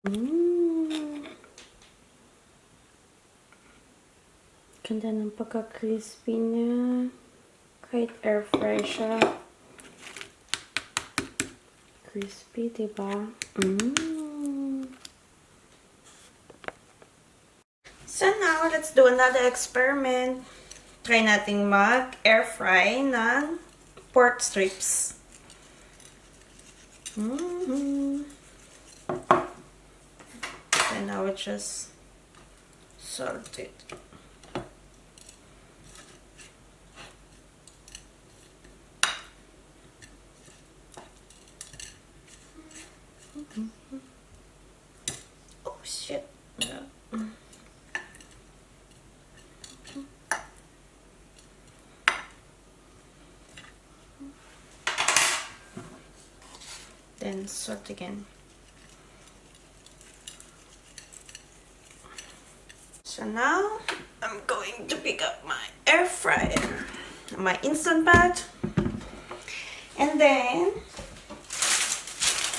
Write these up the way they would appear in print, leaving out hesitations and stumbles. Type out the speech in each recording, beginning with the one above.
Ganda ng pagka-crispy niya. Kahit air fry siya. Crispy, diba? So now, let's do another experiment. Try nating mag-air fry ng pork strips. And I would just salt it. Oh shit. Then salt again. So now I'm going to pick up my air fryer, my Instant Pot, and then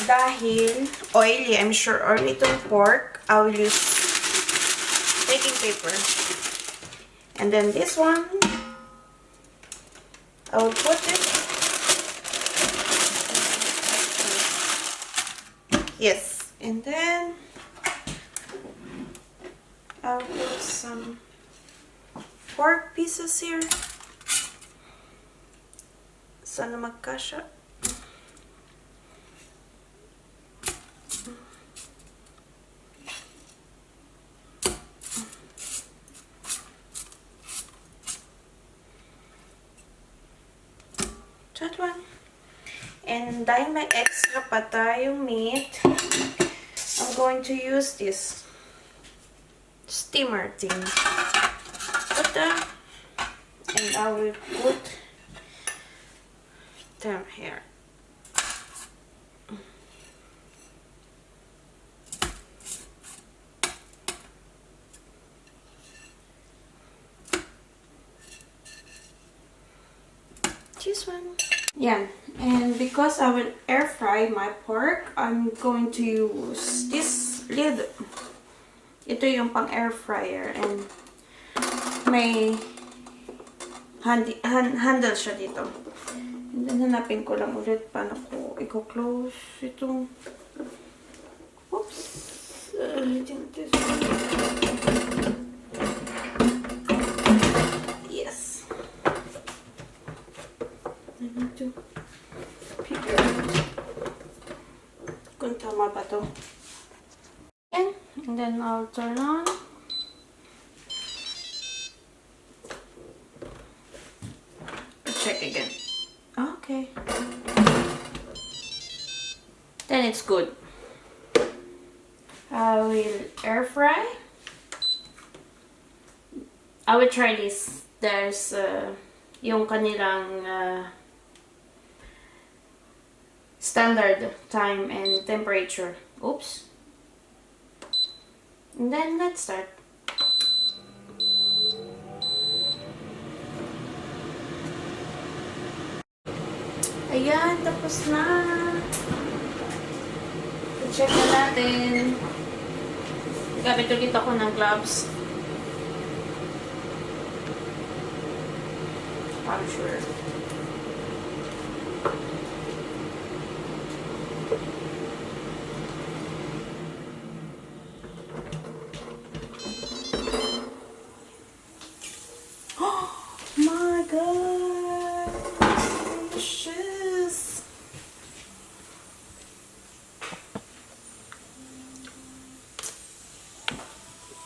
dahil oily, I'm sure oily itong pork, I will use baking paper. And then this one, I will put it. Yes, and then I'll put some pork pieces here. Sana magkasya. That one. And dahil may extra pa tayong meat, I'm going to use this steamer thing. Put them, and I will put them here. This one. Yeah, and because I will air fry my pork, I'm going to use this lid. Ito yung pang air fryer, and may handle siya dito. And then hanapin ko lang ulit paano ko i-close itong. Oops. Yes. I need to figure out kung tama ba to. And then I'll turn on. Check again. Okay. Then it's good. I will air fry. I will try this. There's yung kanilang standard time and temperature. Oops. And then let's start. Ayan, tapos na. I-check na natin. Gamit ulit ako ng gloves. I'm sure. My God, delicious.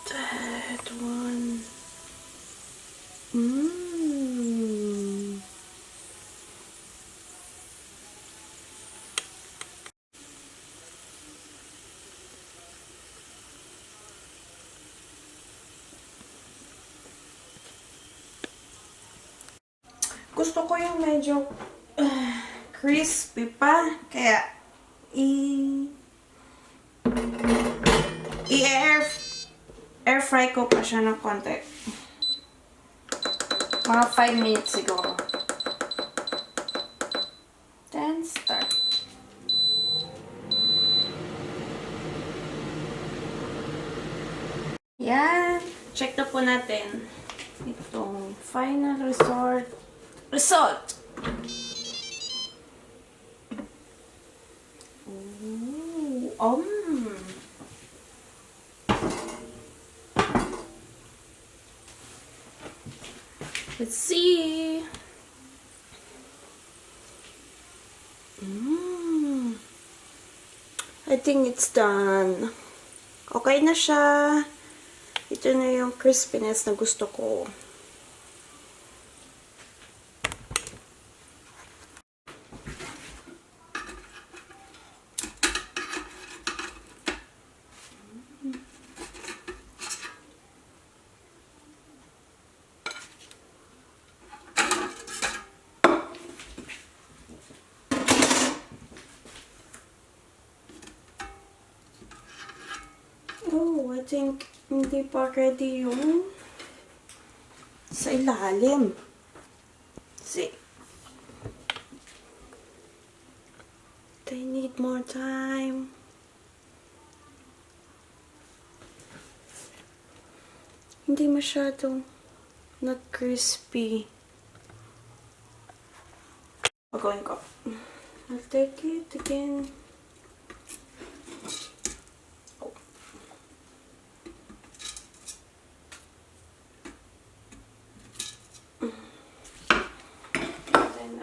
That one. Gusto ko yung medyo crispy pa, kaya air fry ko pa siya ng konti. Mga 5 minutes siguro. Then start. Yan. Check na po natin itong final result. Ooh, let's see. I think it's done. Okay na siya. Ito na yung crispiness na gusto ko. Oh, I think hindi pa ready yung sa ilalim. See? They need more time. Hindi masyadong not crispy. Pagawin ko. I'll take it again.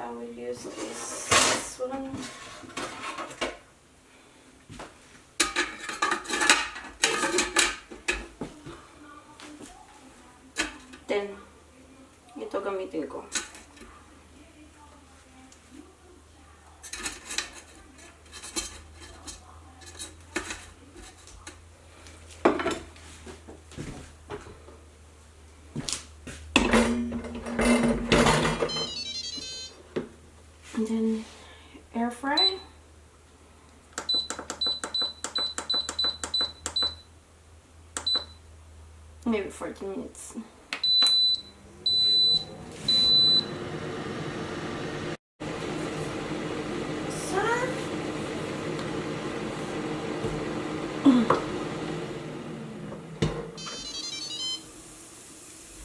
I will use this one. Then, ito gamitin ko. And then air fry. Maybe 40 minutes.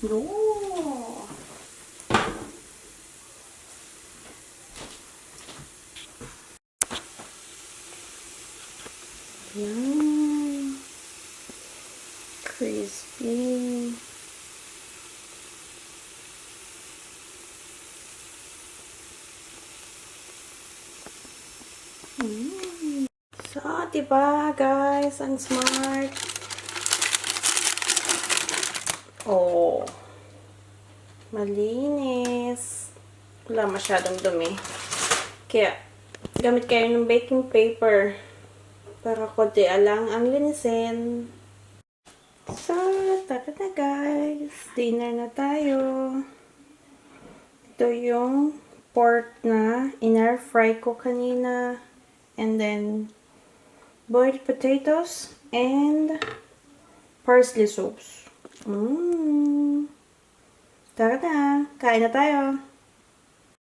No. Yum. Crispy. So, diba guys, ang smart. Oh. Malinis. Wala masyadong dumi. Kaya, gamit kayo ng baking paper para konti lang ang linisin. So, tara na guys. Dinner na tayo. Ito yung pork na in-air fry ko kanina. And then, boiled potatoes and parsley soups. Tara na. Kain na tayo.